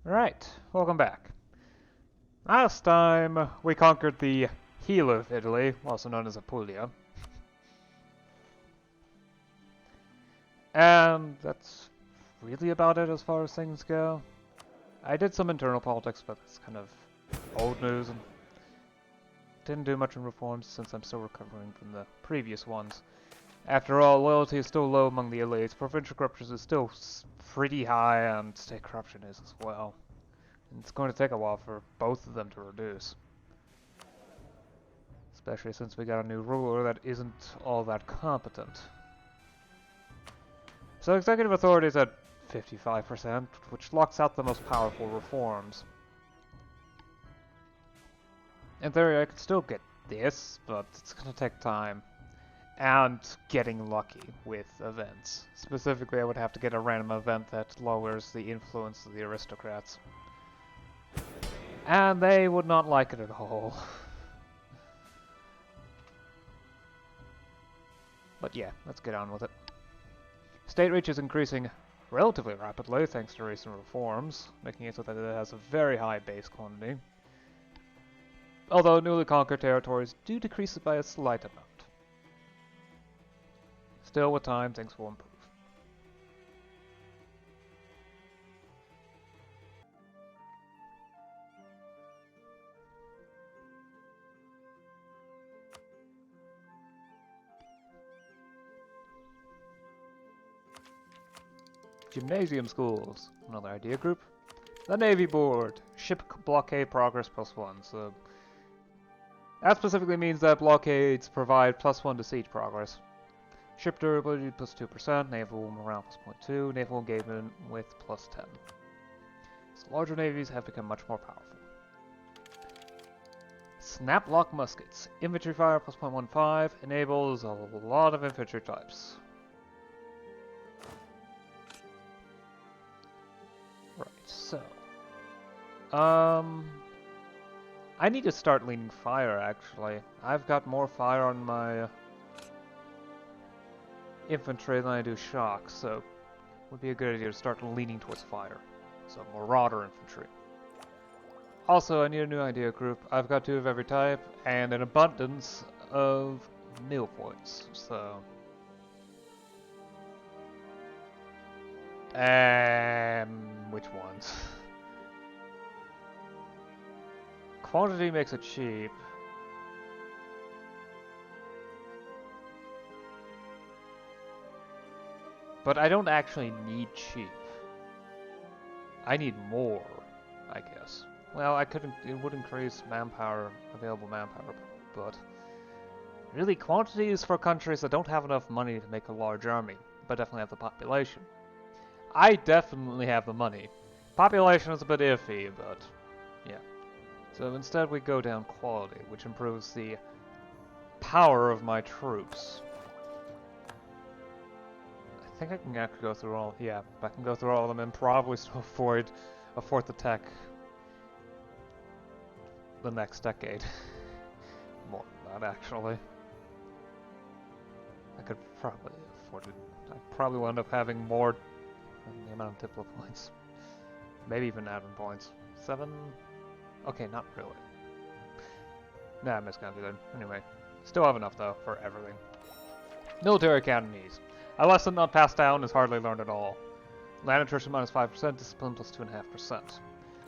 Right, welcome back. Last time we conquered the heel of Italy, also known as Apulia. And that's really about it as far as things go. I did some internal politics, but it's kind of old news and didn't do much in reforms since I'm still recovering from the previous ones. After all, loyalty is still low among the elites, provincial corruption is still pretty high, and state corruption is as well. And it's going to take a while for both of them to reduce. Especially since we got a new ruler that isn't all that competent. So executive authority is at 55%, which locks out the most powerful reforms. In theory, I could still get this, but it's going to take time. And getting lucky with events. Specifically, I would have to get a random event that lowers the influence of the aristocrats. And they would not like it at all. But yeah, let's get on with it. State reach is increasing relatively rapidly thanks to recent reforms, making it so that it has a very high base quantity. Although newly conquered territories do decrease it by a slight amount. Still, with time, things will improve. Gymnasium schools, another idea group. The Navy Board, ship blockade progress +1. So that specifically means that blockades provide +1 to siege progress. Ship durability +2%, naval morale +0.2, naval engagement with +10. So larger navies have become much more powerful. Snaplock muskets, infantry fire +0.15, enables a lot of infantry types. Right, so I need to start leaning fire actually. I've got more fire on my infantry than I do shock, so it would be a good idea to start leaning towards fire. So marauder infantry. Also, I need a new idea group. I've got 2 of every type and an abundance of mill points. So which ones? Quantity makes it cheap. But I don't actually need cheap. I need more, I guess. Well, I couldn't. It would increase manpower, available manpower, but really, quantity is for countries that don't have enough money to make a large army, but definitely have the population. I definitely have the money. Population is a bit iffy, but yeah. So instead, we go down quality, which improves the power of my troops. I think I can actually go through all. Yeah, I can go through all of them and probably still avoid a fourth attack the next decade. More than that, actually. I could probably afford it. I probably will end up having more than the amount of Diplo points. Maybe even admin points. 7? Okay, not really. Nah, I miscounted it. Anyway, still have enough though for everything. Military academies. A lesson not passed down is hardly learned at all. Land attrition -5%, discipline +2.5%.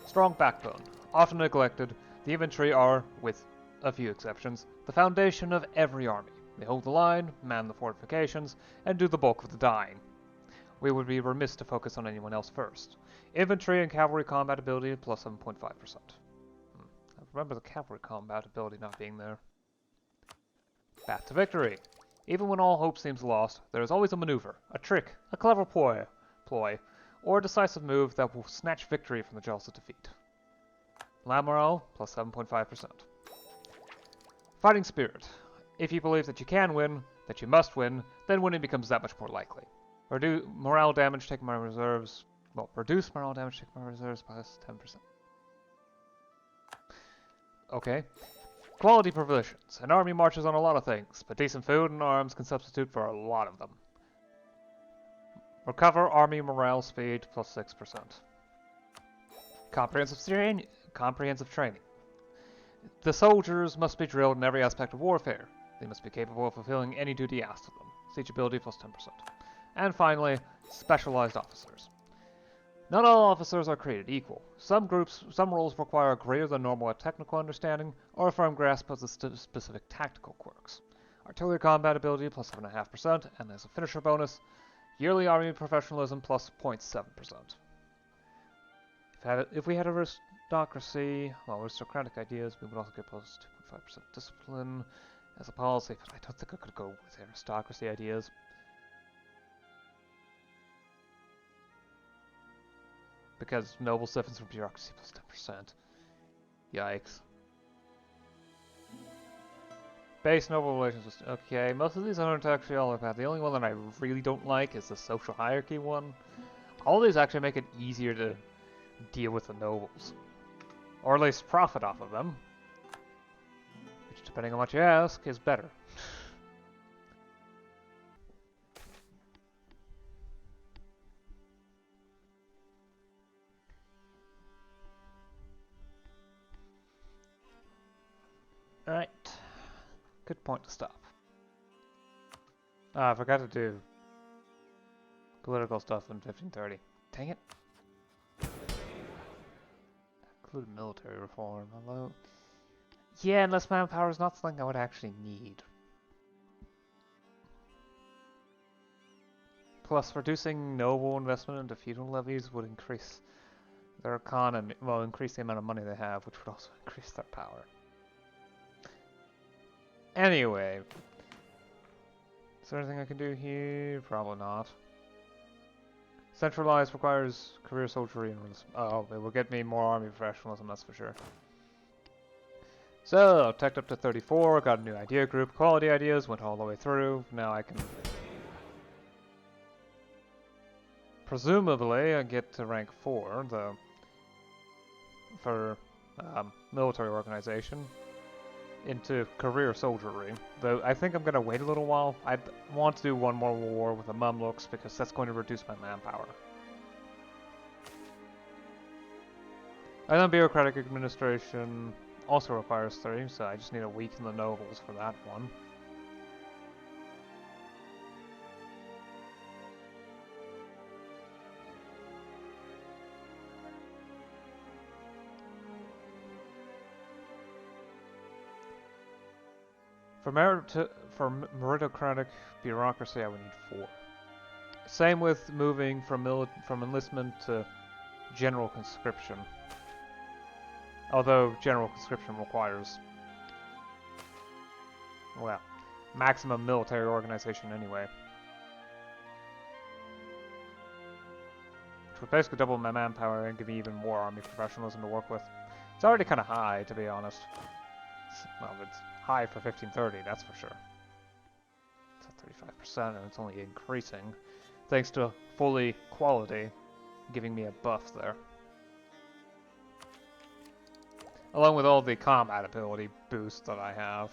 Strong backbone. Often neglected, the infantry are, with a few exceptions, the foundation of every army. They hold the line, man the fortifications, and do the bulk of the dying. We would be remiss to focus on anyone else first. Infantry and cavalry combat ability +7.5%. I remember the cavalry combat ability not being there. Path to victory. Even when all hope seems lost, there is always a maneuver, a trick, a clever ploy, or a decisive move that will snatch victory from the jaws of defeat. Land morale +7.5%. Fighting spirit. If you believe that you can win, that you must win, then winning becomes that much more likely. Reduce morale damage taken by reserves. Well, reduce morale damage taken by reserves by 10%. Okay. Quality provisions. An army marches on a lot of things, but decent food and arms can substitute for a lot of them. Recover army morale speed +6%. Comprehensive training. The soldiers must be drilled in every aspect of warfare. They must be capable of fulfilling any duty asked of them. Siege ability plus 10%. And finally, specialized officers. Not all officers are created equal. Some roles require greater than normal technical understanding or a firm grasp of the specific tactical quirks. Artillery combat ability plus 7.5%, and as a finisher bonus, yearly army professionalism plus 0.7%. If we had aristocracy, well, aristocratic ideas, we would also get plus 2.5% discipline as a policy, but I don't think I could go with aristocracy ideas. Because noble stiffens from bureaucracy plus 10%. Yikes. Base noble relations. Okay, most of these aren't actually all about. The only one that I really don't like is the social hierarchy one. All these actually make it easier to deal with the nobles. Or at least profit off of them. Which, depending on what you ask, is better. Alright. Good point to stop. Ah, I forgot to do political stuff in 1530. Dang it. Include military reform, hello? Yeah, unless manpower is not something I would actually need. Plus, reducing noble investment into feudal levies would increase their economy, well, increase the amount of money they have, which would also increase their power. Anyway. Is there anything I can do here? Probably not. Centralized requires career soldiery and oh, it will get me more army professionalism, that's for sure. So, teched up to 34, got a new idea group, quality ideas, went all the way through. Now I can presumably get to rank 4, for military organization, into career soldiery. Though I think I'm going to wait a little while. I want to do one more war with the Mamluks because that's going to reduce my manpower. And then bureaucratic administration also requires 3, so I just need to weaken the nobles for that one. For meritocratic bureaucracy, I would need 4. Same with moving from enlistment to general conscription. Although general conscription requires, well, maximum military organization anyway. Which would basically double my manpower and give me even more army professionalism to work with. It's already kind of high, to be honest. Well, it's high for 1530, that's for sure. It's at 35%, and it's only increasing, thanks to fully quality giving me a buff there. Along with all the combat ability boosts that I have,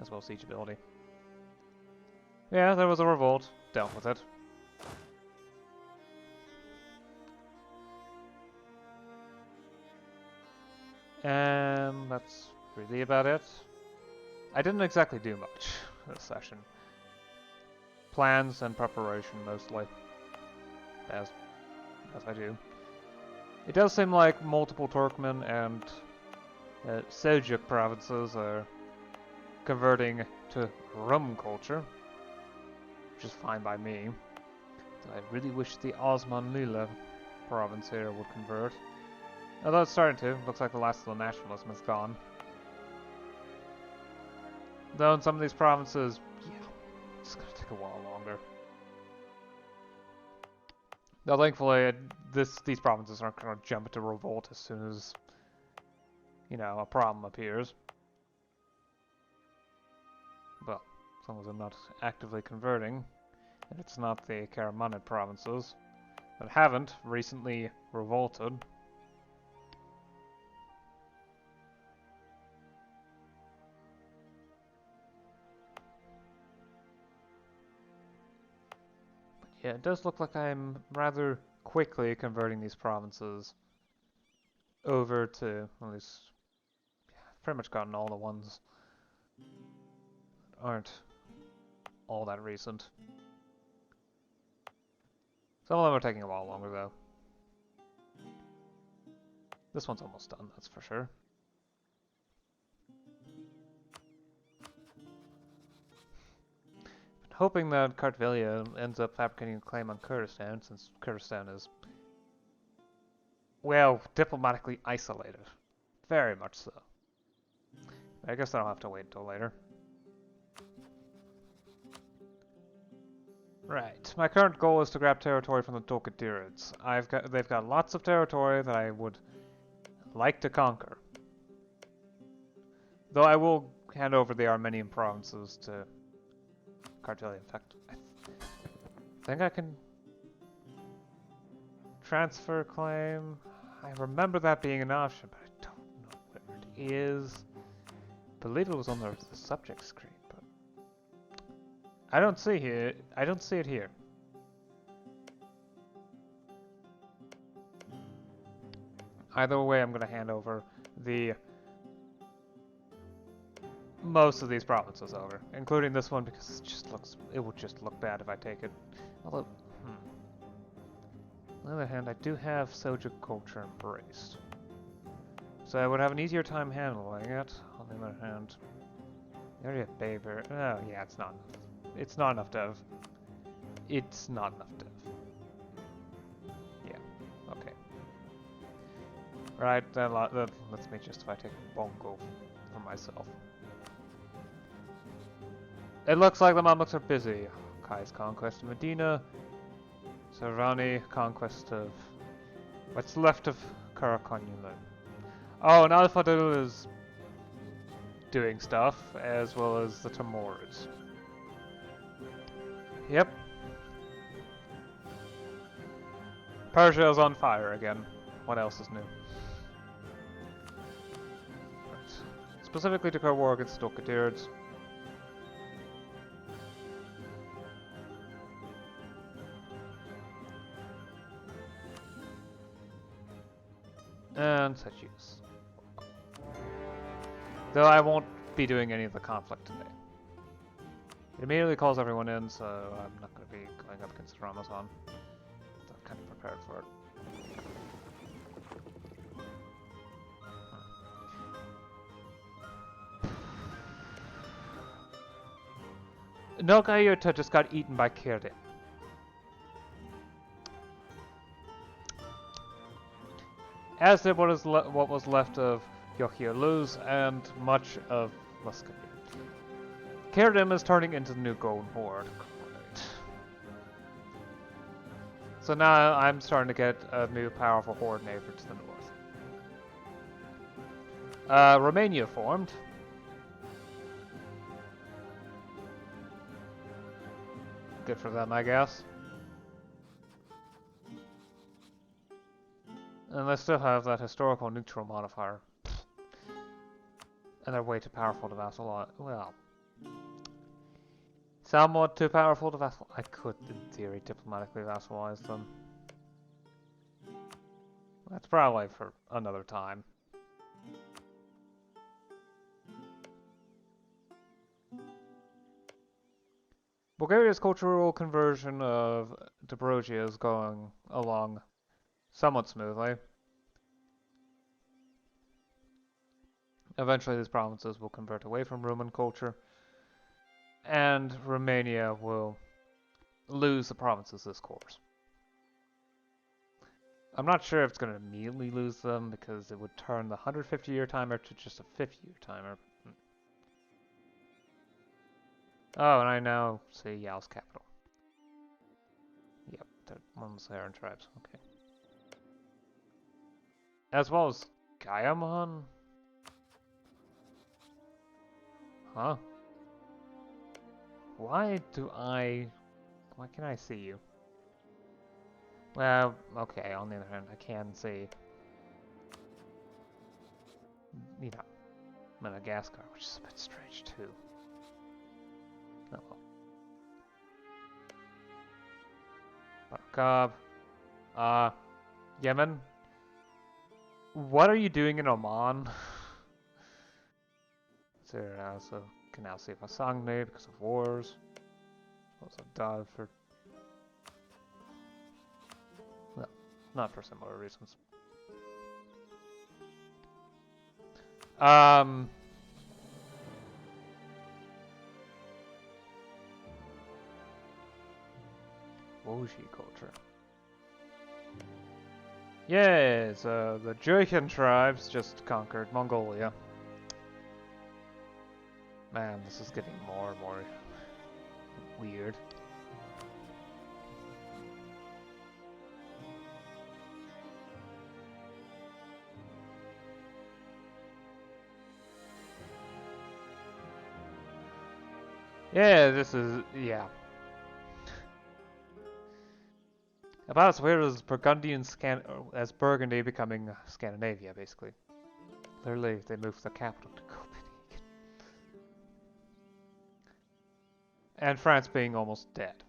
as well as siege ability. Yeah, there was a revolt, dealt with it. And that's really about it. I didn't exactly do much this session. Plans and preparation mostly, as I do. It does seem like multiple Turkmen and Seljuk provinces are converting to rum culture, which is fine by me. I really wish the Osmanlı province here would convert. Although it's starting to. Looks like the last of the nationalism is gone. Though in some of these provinces, yeah, it's going to take a while longer. Now, thankfully, these provinces aren't going to jump into revolt as soon as, you know, a problem appears. But as long as I'm not actively converting, and it's not the Karamanid provinces that haven't recently revolted. Yeah, it does look like I'm rather quickly converting these provinces over to, at least, I've pretty much gotten all the ones that aren't all that recent. Some of them are taking a while longer though. This one's almost done, that's for sure. Hoping that Kartvelia ends up fabricating a claim on Kurdistan, since Kurdistan is, well, diplomatically isolated. Very much so. I guess I'll have to wait until later. Right. My current goal is to grab territory from the Tolkadirids. They've got lots of territory that I would like to conquer. Though I will hand over the Armenian provinces to Kartvelia. In fact, I think I can transfer claim. I remember that being an option, but I don't know where it is. I believe it was on the subject screen, but I don't see it here. Either way, I'm going to hand over most of these provinces over, including this one, because it would just look bad if I take it. Although, on the other hand, I do have Seljuk culture embraced, so I would have an easier time handling it. On the other hand, I already have Baber. Oh yeah, it's not enough. It's not enough dev. It's not enough dev. Yeah, okay. Right, that lets me justify taking Bongo for myself. It looks like the Mamluks are busy. Kai's conquest of Medina. Sarvani conquest of what's left of Karakonyulan. Oh, now the Fadil is doing stuff, as well as the Timurids. Yep. Persia is on fire again. What else is new? Right. Specifically to declare war against the Tolkadirids. And such use. Though I won't be doing any of the conflict today. It immediately calls everyone in, so I'm not going to be going up against Ramazan. I'm kind of prepared for it. Nogayuta just got eaten by Kirdin. As did what was left of Yochialuz and much of Muscovy. Kirdin is turning into the new Golden Horde. Great. So now I'm starting to get a new powerful horde neighbor to the north. Romania formed. Good for them, I guess. And they still have that historical neutral modifier. And they're way too powerful to vassalize. Well, somewhat too powerful to vassalize. I could, in theory, diplomatically vassalize them. That's probably for another time. Bulgaria's cultural conversion of Dobrogia is going along somewhat smoothly. Eventually these provinces will convert away from Roman culture, and Romania will lose the provinces this course. I'm not sure if it's going to immediately lose them, because it would turn the 150-year timer to just a 50-year timer. Oh, and I now see Yao's capital. Yep, that one's there in tribes. Okay. As well as Gaiamon? Huh? Why can I see you? Well, okay, on the other hand, I can see, you know, Madagascar, which is a bit strange too. Oh well. Barakab. Yemen. What are you doing in Oman? So can now save Hasangni because of wars. Also died for... Well, not for similar reasons. Woji culture. Yes, the Jurchen tribes just conquered Mongolia. Man, this is getting more and more weird. Yeah, this is... yeah. About as weird as as Burgundy becoming Scandinavia, basically. Literally, they moved the capital to Copenhagen. And France being almost dead.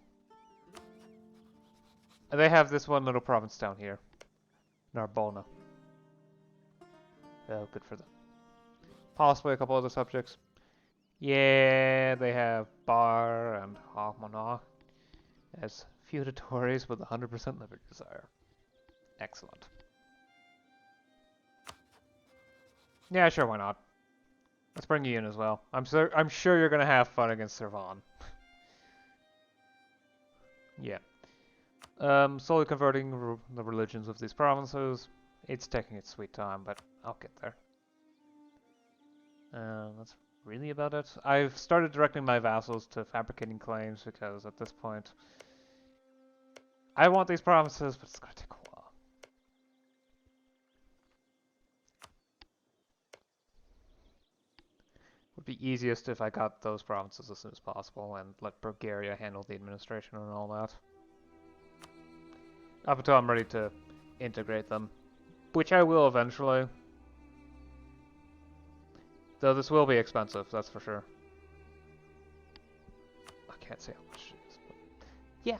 And they have this one little province down here. Narbona. Oh, good for them. Possibly a couple other subjects. Yeah, they have Bar and Hamana as feudatories with 100% liberty desire. Excellent. Yeah, sure, why not? Let's bring you in as well. I'm sure you're gonna have fun against Servan. Yeah. Slowly converting the religions of these provinces. It's taking its sweet time, but I'll get there. That's really about it. I've started directing my vassals to fabricating claims because at this point, I want these provinces, but it's gonna take a while. Would be easiest if I got those provinces as soon as possible and let Bulgaria handle the administration and all that. Up until I'm ready to integrate them, which I will eventually. Though this will be expensive, that's for sure. I can't say how much it is, but yeah.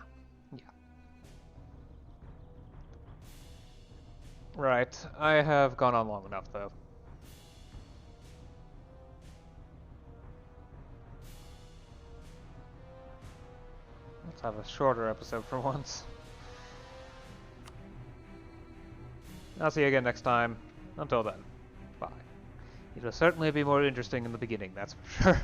Right, I have gone on long enough though. Let's have a shorter episode for once. I'll see you again next time. Until then, bye. It will certainly be more interesting in the beginning, that's for sure.